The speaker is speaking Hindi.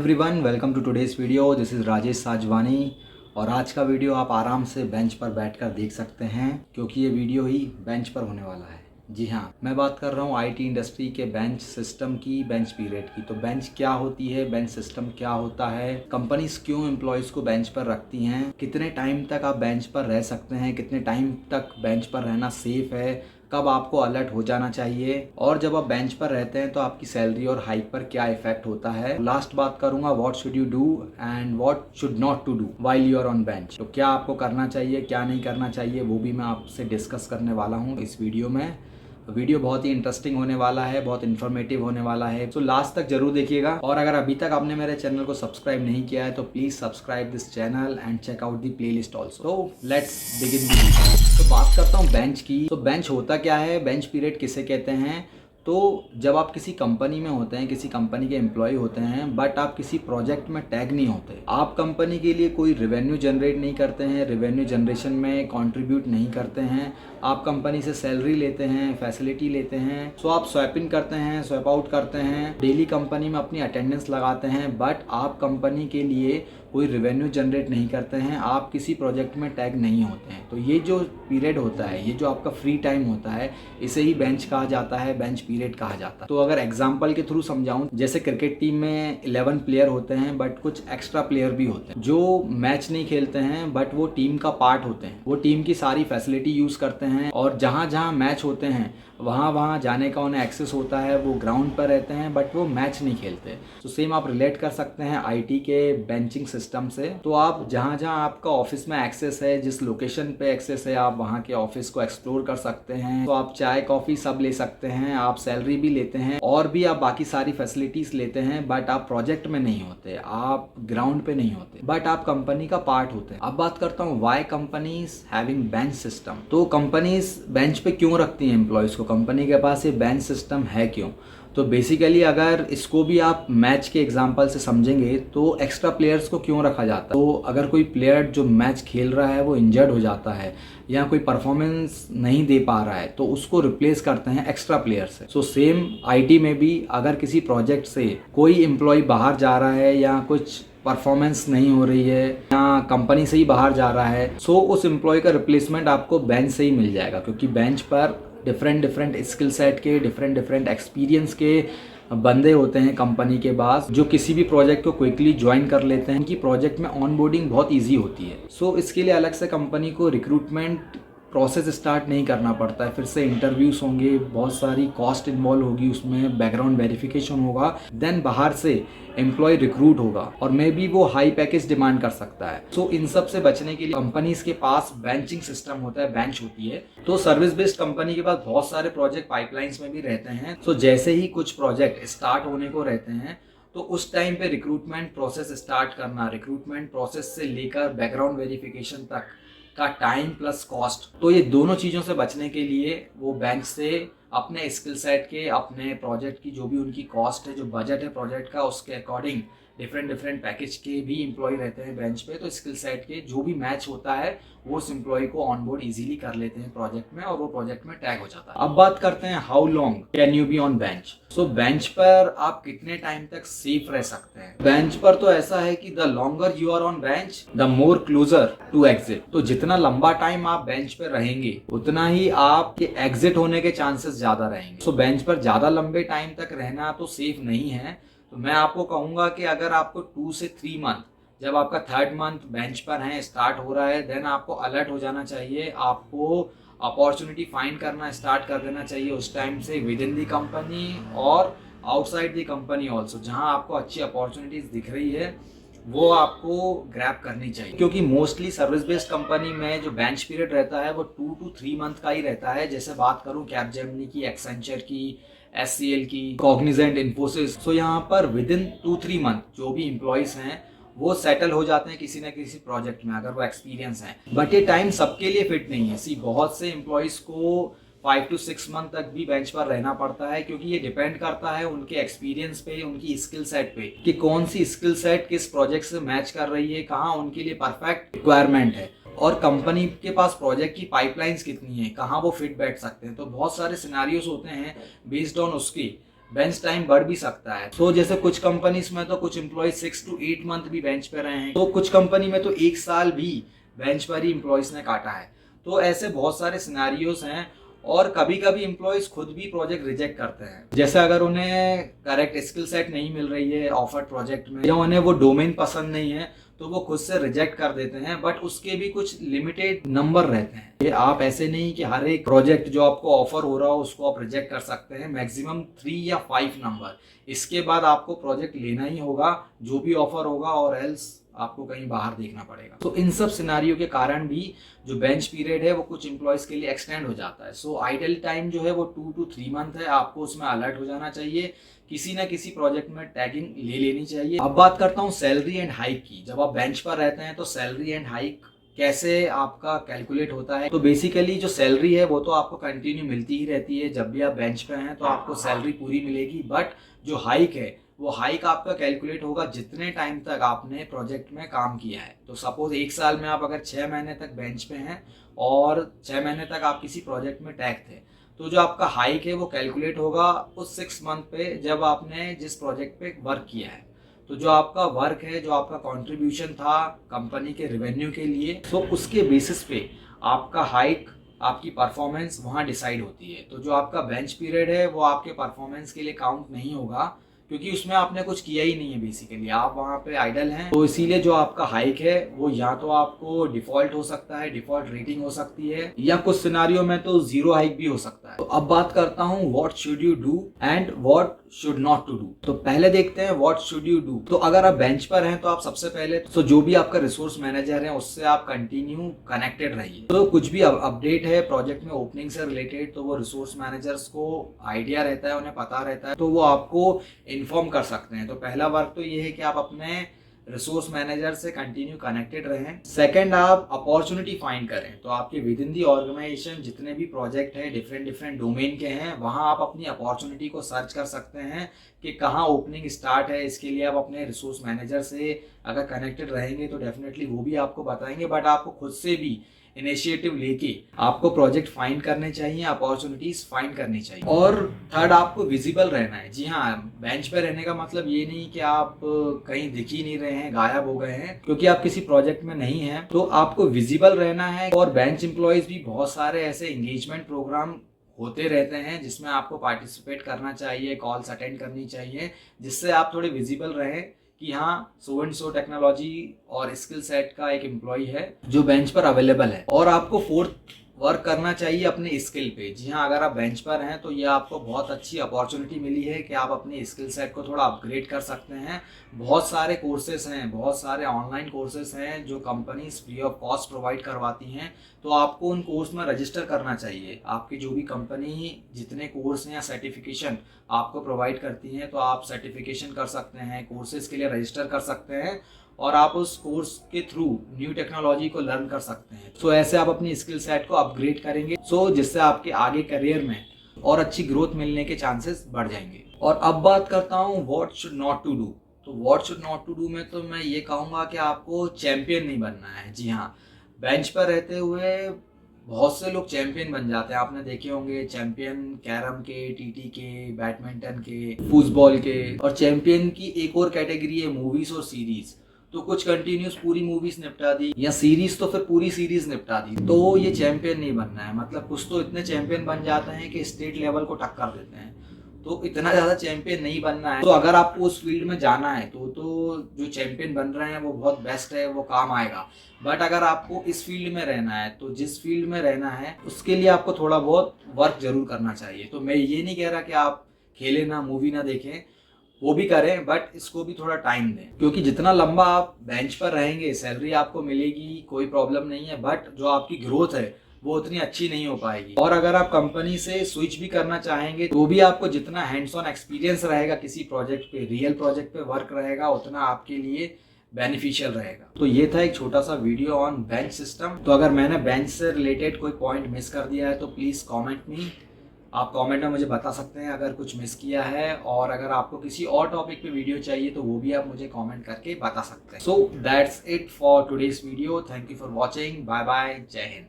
Everyone, welcome to today's video. This is Rajesh Sajwani और आज का वीडियो आप आराम से बेंच पर बैठकर देख सकते हैं क्योंकि ये वीडियो ही बेंच पर होने वाला है। जी हाँ, मैं बात कर रहा हूँ आईटी इंडस्ट्री के बेंच सिस्टम की, बेंच पीरियड की। तो बेंच क्या होती है, बेंच सिस्टम क्या होता है, कंपनीज क्यों एम्प्लॉयज़ को बेंच पर रखती हैं, कितने टाइम तक आप बेंच पर रह सकते हैं, कितने टाइम तक बेंच पर रहना सेफ है, कब आपको अलर्ट हो जाना चाहिए, और जब आप बेंच पर रहते हैं तो आपकी सैलरी और हाइक पर क्या इफेक्ट होता है। लास्ट बात करूंगा what should you do and what should not to do while you are on bench. तो क्या आपको करना चाहिए, क्या नहीं करना चाहिए, वो भी मैं आपसे डिस्कस करने वाला हूँ इस वीडियो में। वीडियो बहुत ही इंटरेस्टिंग होने वाला है, बहुत इन्फॉर्मेटिव होने वाला है, तो लास्ट तक जरूर देखिएगा। और अगर अभी तक आपने मेरे चैनल को सब्सक्राइब नहीं किया है तो please subscribe this channel and check out the playlist also. तो लेट्स बिगिन दी वीडियो। तो बात करता हूँ बेंच की। तो बेंच होता क्या है, बेंच पीरियड किसे कहते हैं। तो जब आप किसी कंपनी में होते हैं, किसी कंपनी के एम्प्लॉय होते हैं, बट आप किसी प्रोजेक्ट में टैग नहीं होते, आप कंपनी के लिए कोई रेवेन्यू जनरेट नहीं करते हैं, रेवेन्यू जनरेशन में कंट्रीब्यूट नहीं करते हैं, आप कंपनी से सैलरी लेते हैं, फैसिलिटी लेते हैं, सो आप स्वैप इन करते हैं, स्वैप आउट करते हैं, डेली कंपनी में अपनी अटेंडेंस लगाते हैं, बट आप कंपनी के लिए कोई रेवेन्यू जनरेट नहीं करते हैं, आप किसी प्रोजेक्ट में टैग नहीं होते हैं। तो ये जो पीरियड होता है, ये जो आपका फ्री टाइम होता है, इसे ही बेंच कहा जाता है, बेंच पीरियड कहा जाता है। तो अगर एग्जांपल के थ्रू समझाऊं, जैसे क्रिकेट टीम में 11 प्लेयर होते हैं, बट कुछ एक्स्ट्रा प्लेयर भी होते हैं जो मैच नहीं खेलते हैं, बट वो टीम का पार्ट होते हैं, वो टीम की सारी फैसिलिटी यूज करते हैं, और जहां जहां मैच होते हैं वहां जाने का उन्हें एक्सेस होता है, वो ग्राउंड पर रहते हैं, बट वो मैच नहीं खेलते। तो सेम आप रिलेट कर सकते हैं आईटी के बेंचिंग सिस्टम से। तो आप जहां जहां आपका ऑफिस में एक्सेस है, जिस लोकेशन पे एक्सेस है, आप वहां के ऑफिस को एक्सप्लोर कर सकते हैं। तो आप चाय कॉफी सब ले सकते हैं, आप सैलरी भी लेते हैं और भी आप बाकी सारी फैसिलिटीज लेते हैं, बट आप प्रोजेक्ट में नहीं होते, आप ग्राउंड पे नहीं होते, बट आप कंपनी का पार्ट होते हैं। अब बात करता हूँ why companies having bench system. तो कंपनीज बेंच पे क्यों रखती हैं एम्प्लॉयज को, कंपनी के पास ये बेंच सिस्टम है क्यों। तो बेसिकली अगर इसको भी आप मैच के एग्जांपल से समझेंगे तो एक्स्ट्रा प्लेयर्स को क्यों रखा जाता है। तो अगर कोई प्लेयर जो मैच खेल रहा है वो इंजर्ड हो जाता है या कोई परफॉर्मेंस नहीं दे पा रहा है, तो उसको रिप्लेस करते हैं एक्स्ट्रा प्लेयर से। सो सेम आईटी में भी अगर किसी प्रोजेक्ट से कोई एम्प्लॉय बाहर जा रहा है या कुछ परफॉर्मेंस नहीं हो रही है या कंपनी से ही बाहर जा रहा है, सो उस एम्प्लॉय का रिप्लेसमेंट आपको बेंच से ही मिल जाएगा, क्योंकि बेंच पर डिफरेंट स्किल सेट के, डिफरेंट एक्सपीरियंस के बंदे होते हैं कंपनी के पास, जो किसी भी प्रोजेक्ट को क्विकली ज्वाइन कर लेते हैं, उनकी प्रोजेक्ट में ऑनबोर्डिंग बहुत इजी होती है। सो इसके लिए अलग से कंपनी को रिक्रूटमेंट प्रोसेस स्टार्ट नहीं करना पड़ता है, फिर से इंटरव्यूज होंगे, बहुत सारी कॉस्ट इन्वॉल्व होगी, उसमें बैकग्राउंड वेरिफिकेशन होगा, देन बाहर से एम्प्लॉय रिक्रूट होगा और मे बी वो हाई पैकेज डिमांड कर सकता है। सो इन सब से बचने के लिए कंपनीज के पास बेंचिंग सिस्टम होता है, बेंच होती है। तो सर्विस बेस्ड कंपनी के पास बहुत सारे प्रोजेक्ट पाइपलाइंस में भी रहते हैं। सो जैसे ही कुछ प्रोजेक्ट स्टार्ट होने को रहते हैं तो उस टाइम पे रिक्रूटमेंट प्रोसेस स्टार्ट करना, रिक्रूटमेंट प्रोसेस से लेकर बैकग्राउंड वेरिफिकेशन तक का टाइम प्लस कॉस्ट, तो ये दोनों चीज़ों से बचने के लिए वो बेंच से अपने स्किल सेट के, अपने प्रोजेक्ट की जो भी उनकी कॉस्ट है, जो बजट है प्रोजेक्ट का, उसके अकॉर्डिंग डिफरेंट पैकेज के भी एम्प्लॉय रहते हैं बेंच पे। तो स्किल सेट के जो भी मैच होता है वो उस एम्प्लॉय को ऑनबोर्ड इजीली कर लेते हैं प्रोजेक्ट में और वो प्रोजेक्ट में टैग हो जाता है। अब बात करते हैं how long can you be on bench. So bench पर आप कितने टाइम तक सेफ रह सकते हैं। बेंच पर तो ऐसा है कि the longer you are on bench the more closer to exit. तो जितना लंबा टाइम आप बेंच पे रहेंगे उतना ही आपके एग्जिट होने के चांसेस ज्यादा रहेंगे। सो बेंच पर ज्यादा लंबे टाइम तक रहना तो सेफ नहीं है। तो मैं आपको कहूंगा कि अगर आपको 2 से 3 मंथ, जब आपका 3rd मंथ बेंच पर है, स्टार्ट हो रहा है, देन आपको अलर्ट हो जाना चाहिए, आपको अपॉर्चुनिटी फाइंड करना स्टार्ट कर देना चाहिए उस टाइम से, विद इन दी कंपनी और आउटसाइड दी कंपनी ऑल्सो। जहां आपको अच्छी अपॉर्चुनिटीज दिख रही है वो आपको ग्रैब करनी चाहिए, क्योंकि मोस्टली सर्विस बेस्ड कंपनी में जो बेंच पीरियड रहता है वो 2 to 3 मंथ का ही रहता है। जैसे बात करूं कैपजेमिनी की, एक्सेंचर की, एचसीएल की, कॉग्निजेंट, इन्फोसिस, तो यहाँ पर विद इन 2-3 मंथ जो भी एम्प्लॉयज हैं वो सेटल हो जाते हैं किसी न किसी प्रोजेक्ट में, अगर वो एक्सपीरियंस है। बट ये टाइम सबके लिए फिट नहीं है। सी बहुत से एम्प्लॉयज को 5 to 6 मंथ तक भी बेंच पर रहना पड़ता है, क्योंकि ये डिपेंड करता है उनके एक्सपीरियंस पे, उनकी स्किल सेट पे, कि कौन सी स्किल सेट किस प्रोजेक्ट से मैच कर रही है, कहाँ उनके लिए परफेक्ट रिक्वायरमेंट है, और कंपनी के पास प्रोजेक्ट की पाइपलाइंस कितनी है, कहाँ वो फिट बैठ सकते हैं। तो बहुत सारे सिनेरियोज होते हैं बेस्ड ऑन उसकी बेंच टाइम बढ़ भी सकता है। तो जैसे कुछ कंपनीज में तो कुछ एम्प्लॉय 6 to 8 मंथ भी बेंच पे रहे हैं, तो कुछ कंपनी में तो 1 साल भी बेंच पर ही एम्प्लॉयज ने काटा है। तो ऐसे बहुत सारे सिनेरियोज हैं और कभी कभी एम्प्लॉयज खुद भी प्रोजेक्ट रिजेक्ट करते हैं। जैसे अगर उन्हें करेक्ट स्किल सेट नहीं मिल रही है ऑफर प्रोजेक्ट में, या उन्हें वो डोमेन पसंद नहीं है, तो वो खुद से रिजेक्ट कर देते हैं। बट उसके भी कुछ लिमिटेड नंबर रहते हैं। ये आप ऐसे नहीं कि हर एक प्रोजेक्ट जो आपको ऑफर हो रहा हो उसको आप रिजेक्ट कर सकते हैं। मैक्सिमम 3 या 5 नंबर, इसके बाद आपको प्रोजेक्ट लेना ही होगा जो भी ऑफर होगा, और एल्स आपको कहीं बाहर देखना पड़ेगा। तो इन सब सिनारियो के कारण भी जो बेंच पीरियड है वो कुछ एम्प्लॉयज के लिए एक्सटेंड हो जाता है। सो आइडल टाइम जो है वो 2 to 3 मंथ है। आपको उसमें अलर्ट हो जाना चाहिए, किसी ना किसी प्रोजेक्ट में टैगिंग ले लेनी चाहिए। अब बात करता हूँ सैलरी एंड हाइक की। जब आप बेंच पर रहते हैं तो सैलरी एंड हाइक कैसे आपका कैलकुलेट होता है। तो बेसिकली जो सैलरी है वो तो आपको कंटिन्यू मिलती ही रहती है। जब भी आप बेंच पे हैं तो आपको सैलरी पूरी मिलेगी। बट जो हाइक है वो हाइक आपका कैलकुलेट होगा जितने टाइम तक आपने प्रोजेक्ट में काम किया है। तो सपोज 1 साल में आप अगर 6 महीने तक बेंच पे हैं और 6 महीने तक आप किसी प्रोजेक्ट में टैग थे, तो जो आपका हाइक है वो कैलकुलेट होगा उस 6 मंथ पे जब आपने जिस प्रोजेक्ट पे वर्क किया है। तो जो आपका वर्क है, जो आपका कंट्रीब्यूशन था कंपनी के रेवेन्यू के लिए, तो उसके बेसिस पे आपका हाइक, आपकी परफॉर्मेंस वहाँ डिसाइड होती है। तो जो आपका बेंच पीरियड है वो आपके परफॉर्मेंस के लिए काउंट नहीं होगा, क्योंकि उसमें आपने कुछ किया ही नहीं है। बेसिकली आप वहाँ पे आइडल हैं। तो इसीलिए जो आपका हाइक है वो या तो आपको डिफॉल्ट हो सकता है, डिफॉल्ट रेटिंग हो सकती है, या कुछ सिनारियो में तो 0 हाइक भी हो सकता है। तो अब बात करता हूँ what should you do and what should not to do. तो पहले देखते हैं व्हाट शुड यू डू। तो अगर आप बेंच पर हैं तो आप सबसे पहले तो जो भी आपका रिसोर्स मैनेजर है उससे आप कंटिन्यू कनेक्टेड रहिए। तो कुछ भी अपडेट है प्रोजेक्ट में ओपनिंग से रिलेटेड, तो वो रिसोर्स मैनेजर्स को आइडिया रहता है, उन्हें पता रहता है, तो वो आपको इन्फॉर्म कर सकते हैं। तो पहला वर्क तो ये है कि आप अपने रिसोर्स मैनेजर से कंटिन्यू कनेक्टेड रहें। सेकंड, आप अपॉर्चुनिटी फाइंड करें। तो आपके विद इन दी ऑर्गेनाइजेशन जितने भी प्रोजेक्ट हैं डिफरेंट डिफरेंट डोमेन के हैं, वहाँ आप अपनी अपॉर्चुनिटी को सर्च कर सकते हैं कि कहाँ ओपनिंग स्टार्ट है। इसके लिए आप अपने रिसोर्स मैनेजर से अगर कनेक्टेड रहेंगे तो डेफिनेटली वो भी आपको बताएंगे। बट आपको खुद से भी इनिशिएटिव लेके आपको प्रोजेक्ट फाइंड करने चाहिए, अपॉर्चुनिटीज फाइंड करनी चाहिए। और थर्ड, आपको विजिबल रहना है। जी हाँ, बेंच पे रहने का मतलब ये नहीं कि आप कहीं दिख ही नहीं रहे हैं, गायब हो गए हैं क्योंकि आप किसी प्रोजेक्ट में नहीं हैं। तो आपको विजिबल रहना है। और बेंच एम्प्लॉयज भी बहुत सारे ऐसे एंगेजमेंट प्रोग्राम होते रहते हैं जिसमें आपको पार्टिसिपेट करना चाहिए, कॉल्स अटेंड करनी चाहिए, जिससे आप थोड़े विजिबल रहें कि हाँ सो एंड सो टेक्नोलॉजी और स्किल सेट का एक एम्प्लॉय है जो बेंच पर अवेलेबल है। और आपको फोर्थ, वर्क करना चाहिए अपने स्किल पे। जी हाँ, अगर आप बेंच पर हैं तो ये आपको बहुत अच्छी अपॉर्चुनिटी मिली है कि आप अपने स्किल सेट को थोड़ा अपग्रेड कर सकते हैं। बहुत सारे कोर्सेस हैं, बहुत सारे ऑनलाइन कोर्सेस हैं जो companies free of cost provide करवाती हैं। तो आपको उन कोर्स में रजिस्टर करना चाहिए। आपकी जो भी कंपनी जितने कोर्स हैं या सर्टिफिकेशन आपको प्रोवाइड करती हैं, तो आप सर्टिफिकेशन कर सकते हैं, कोर्सेज के लिए रजिस्टर कर सकते हैं और आप उस कोर्स के थ्रू न्यू टेक्नोलॉजी को लर्न कर सकते हैं। सो ऐसे आप अपनी स्किल सेट को अपग्रेड करेंगे, जिससे आपके आगे करियर में और अच्छी ग्रोथ मिलने के चांसेस बढ़ जाएंगे। और अब बात करता हूँ what should not to do. तो what should not to do में तो मैं ये कहूँगा कि आपको चैंपियन नहीं बनना है। जी हाँ, बेंच पर रहते हुए बहुत से लोग चैंपियन बन जाते हैं। आपने देखे होंगे चैंपियन कैरम के, टीटी के, बैडमिंटन के, फुटबॉल के। और चैंपियन की एक और कैटेगरी है मूवीज और सीरीज। तो कुछ कंटिन्यूस पूरी मूवीज निपटा दी, या सीरीज तो फिर पूरी सीरीज निपटा दी। तो ये चैंपियन नहीं बनना है। मतलब कुछ तो इतने चैंपियन बन जाते हैं कि स्टेट लेवल को टक्कर देते हैं। तो इतना ज़्यादा चैंपियन नहीं बनना है। तो अगर आपको उस फील्ड में जाना है तो जो चैंपियन बन रहे हैं वो बहुत बेस्ट है, वो काम आएगा। बट अगर आपको इस फील्ड में रहना है तो जिस फील्ड में रहना है उसके लिए आपको थोड़ा बहुत वर्क जरूर करना चाहिए। तो मैं ये नहीं कह रहा कि आप खेलें ना, मूवी ना देखें, वो भी करें, बट इसको भी थोड़ा टाइम दें। क्योंकि जितना लंबा आप बेंच पर रहेंगे सैलरी आपको मिलेगी, कोई प्रॉब्लम नहीं है, बट जो आपकी ग्रोथ है वो उतनी अच्छी नहीं हो पाएगी। और अगर आप कंपनी से स्विच भी करना चाहेंगे तो भी आपको जितना हैंड्स ऑन एक्सपीरियंस रहेगा किसी प्रोजेक्ट पे, रियल प्रोजेक्ट पे वर्क रहेगा, उतना आपके लिए बेनिफिशियल रहेगा। तो ये था एक छोटा सा वीडियो ऑन बेंच सिस्टम। तो अगर मैंने बेंच से रिलेटेड कोई पॉइंट मिस कर दिया है तो प्लीज़ कॉमेंट मी, आप कमेंट में मुझे बता सकते हैं अगर कुछ मिस किया है। और अगर आपको किसी और टॉपिक पे वीडियो चाहिए तो वो भी आप मुझे कमेंट करके बता सकते हैं। So that's it for today's video. Thank you for watching. Bye bye, जय हिंद।